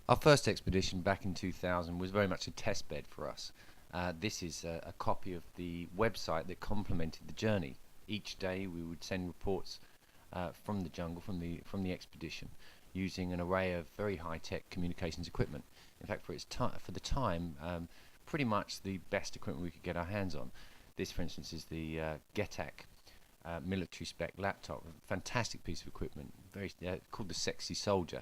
Our first expedition back in 2000 was very much a test bed for us. This is a copy of the website that complemented the journey. Each day we would send reports from the jungle, from the expedition, using an array of very high-tech communications equipment. In fact, for the time, pretty much the best equipment we could get our hands on. This, for instance, is the GETAC military spec laptop, a fantastic piece of equipment, very called the Sexy Soldier.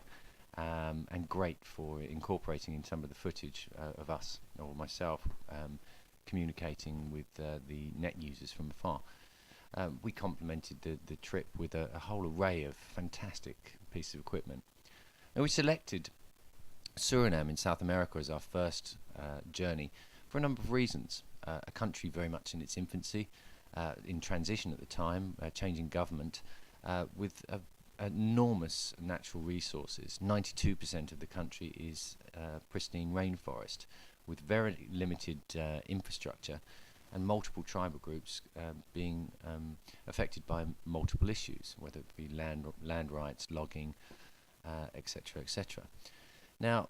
And great for incorporating in some of the footage of us or myself communicating with the net users from afar. We complemented the trip with a whole array of fantastic pieces of equipment. And we selected Suriname in South America as our first journey for a number of reasons. A country very much in its infancy, in transition at the time, changing government, with enormous natural resources. 92% of the country is pristine rainforest with very limited infrastructure and multiple tribal groups being affected by multiple issues, whether it be land rights, logging, etc., etc. Now,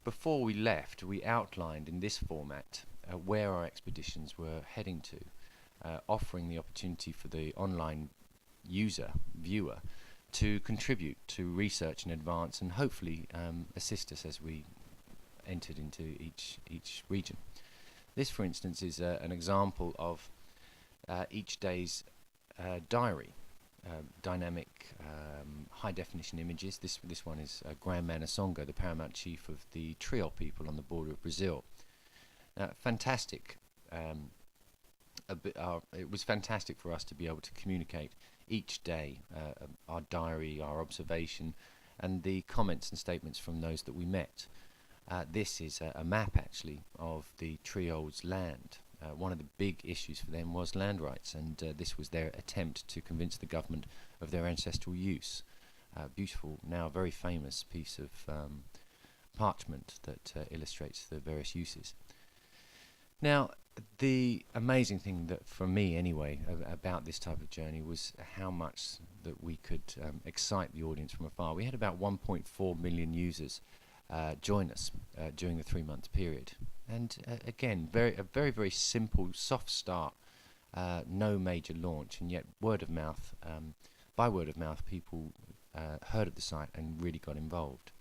before we left, we outlined in this format where our expeditions were heading to, offering the opportunity for the online viewer, to contribute to research in advance and hopefully assist us as we entered into each region. This, for instance, is an example of each day's diary, dynamic, high-definition images. This one is Grand Manasonga, the paramount chief of the Triol people on the border of Brazil. Fantastic. It was fantastic for us to be able to communicate each day our diary, our observation, and the comments and statements from those that we met. This is a map, actually, of the Triol's land. One of the big issues for them was land rights, and this was their attempt to convince the government of their ancestral use. Beautiful, now very famous piece of parchment that illustrates the various uses. Now, the amazing thing that, for me anyway, about this type of journey was how much that we could excite the audience from afar. We had about 1.4 million users join us during the 3-month period. And again, a very, very simple, soft start, no major launch, and yet by word of mouth, people heard of the site and really got involved.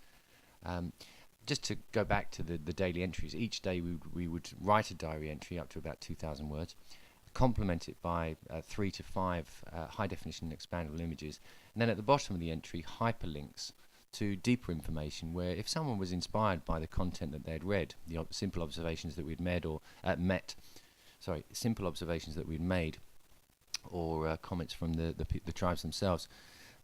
Just to go back to the daily entries, each day we would write a diary entry up to about 2,000 words, complement it by 3 to 5 high-definition expandable images, and then at the bottom of the entry, hyperlinks to deeper information where if someone was inspired by the content that they had read, the simple observations that we'd simple observations that we'd made, or comments from the tribes themselves,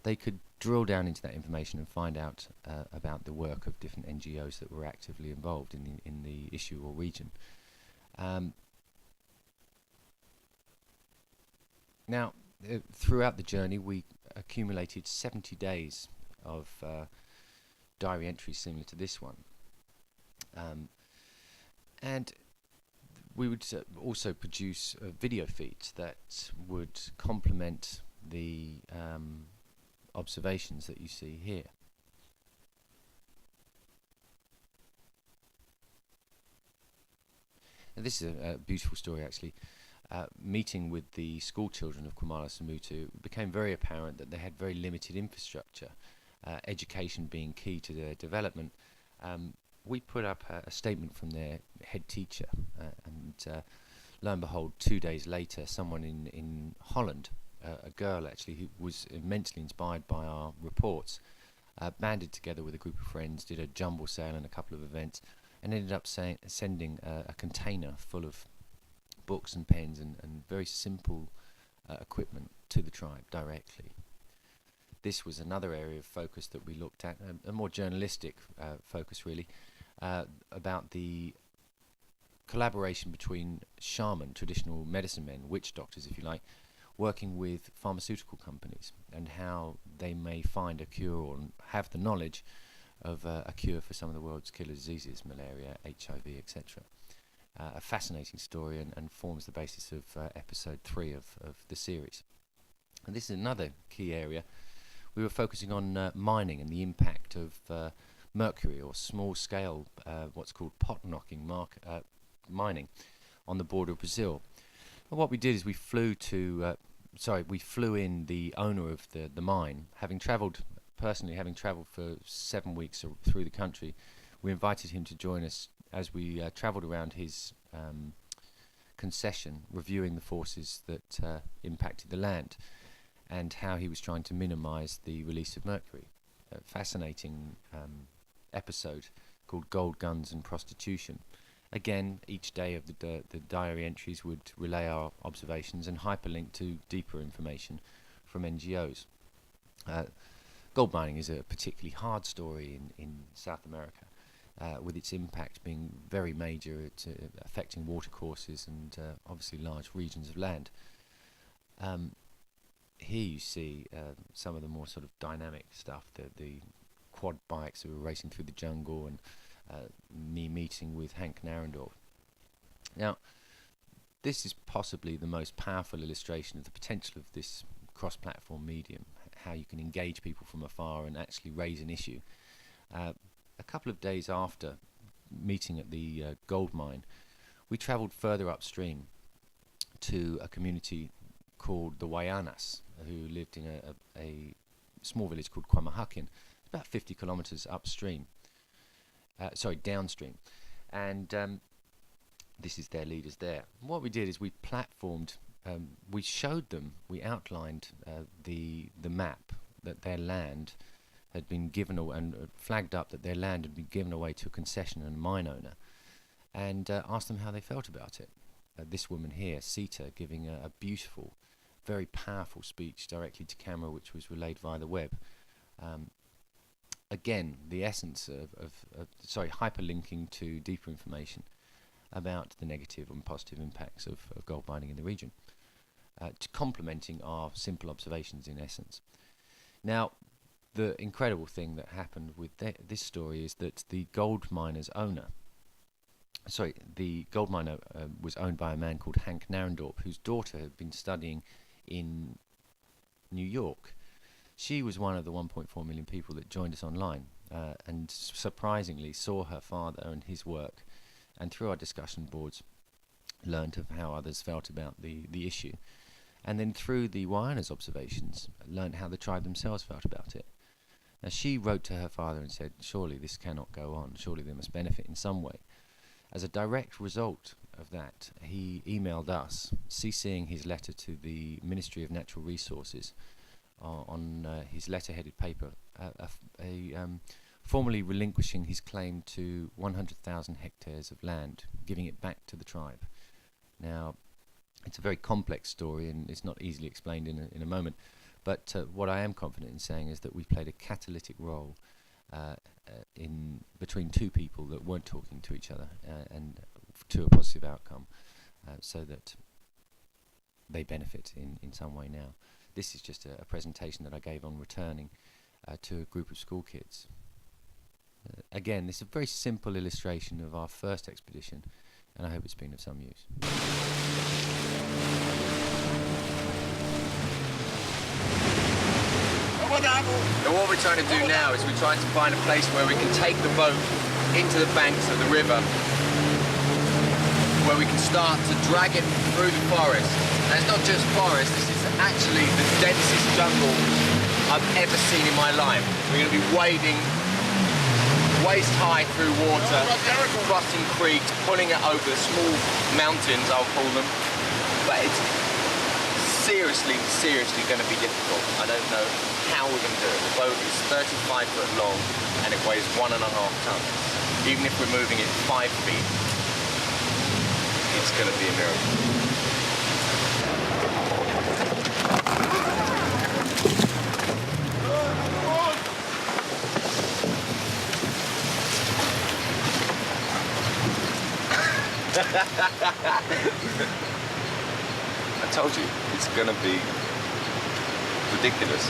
they could drill down into that information and find out about the work of different NGOs that were actively involved in the issue or region. Now, throughout the journey, we accumulated 70 days of diary entries similar to this one. And we would also produce video feeds that would complement the observations that you see here. And this is a beautiful story, actually. Meeting with the school children of Kwamala Samutu, it became very apparent that they had very limited infrastructure, education being key to their development. We put up a statement from their head teacher, and lo and behold, 2 days later, someone in Holland, a girl actually who was immensely inspired by our reports, banded together with a group of friends, did a jumble sale and a couple of events, and ended up sending a container full of books and pens and very simple equipment to the tribe directly. This was another area of focus that we looked at, a more journalistic focus really, about the collaboration between shaman, traditional medicine men, witch doctors if you like, working with pharmaceutical companies and how they may find a cure or have the knowledge of a cure for some of the world's killer diseases, malaria, HIV, etc. A fascinating story and forms the basis of episode 3 of the series. And this is another key area. We were focusing on mining and the impact of mercury or small-scale, what's called pot-knocking mining on the border of Brazil. And what we did is we flew in the owner of the mine, having travelled for 7 weeks through the country. We invited him to join us as we travelled around his concession, reviewing the forces that impacted the land and how he was trying to minimise the release of mercury. A fascinating episode called Gold, Guns and Prostitution. Again, each day of the diary entries would relay our observations and hyperlink to deeper information from NGOs. Gold mining is a particularly hard story in South America, with its impact being very major, affecting watercourses and obviously large regions of land. Here you see some of the more sort of dynamic stuff, the quad bikes that were racing through the jungle, and me meeting with Hank Narendorf. Now, this is possibly the most powerful illustration of the potential of this cross-platform medium, how you can engage people from afar and actually raise an issue. A couple of days after meeting at the gold mine, we travelled further upstream to a community called the Waianas, who lived in a small village called Quamahakin, about 50 kilometres downstream. And this is their leaders there. And what we did is we platformed, we showed them, we outlined the map that their land had been given and flagged up that their land had been given away to a concession and a mine owner, and asked them how they felt about it. This woman here, Sita, giving a beautiful, very powerful speech directly to camera, which was relayed via the web. Again, the essence of hyperlinking to deeper information about the negative and positive impacts of gold mining in the region, to complementing our simple observations in essence. Now, the incredible thing that happened with this story is that the gold miner was owned by a man called Hank Narendorf, whose daughter had been studying in New York. She was one of the 1.4 million people that joined us online, and surprisingly saw her father and his work, and through our discussion boards learnt of how others felt about the issue, and then through the Waiana's observations learnt how the tribe themselves felt about it. Now, she wrote to her father and said, surely this cannot go on, surely they must benefit in some way. As a direct result of that, he emailed us, CCing his letter to the Ministry of Natural Resources on his letter-headed paper, formally relinquishing his claim to 100,000 hectares of land, giving it back to the tribe. Now, it's a very complex story and it's not easily explained in a moment, but what I am confident in saying is that we played a catalytic role in between two people that weren't talking to each other, and to a positive outcome, so that they benefit in some way now. This is just a presentation that I gave on returning to a group of school kids. Again, this is a very simple illustration of our first expedition, and I hope it's been of some use. And what we're trying to do now is we're trying to find a place where we can take the boat into the banks of the river, where we can start to drag it through the forest. And it's not just forest, this is actually the densest jungle I've ever seen in my life. We're going to be wading waist high through water, crossing creeks, pulling it over the small mountains, I'll call them. But it's seriously going to be difficult. I don't know how we're going to do it. The boat is 35 foot long and it weighs 1.5 tons. Even if we're moving it 5 feet, it's going to be a miracle. I told you, it's going to be ridiculous.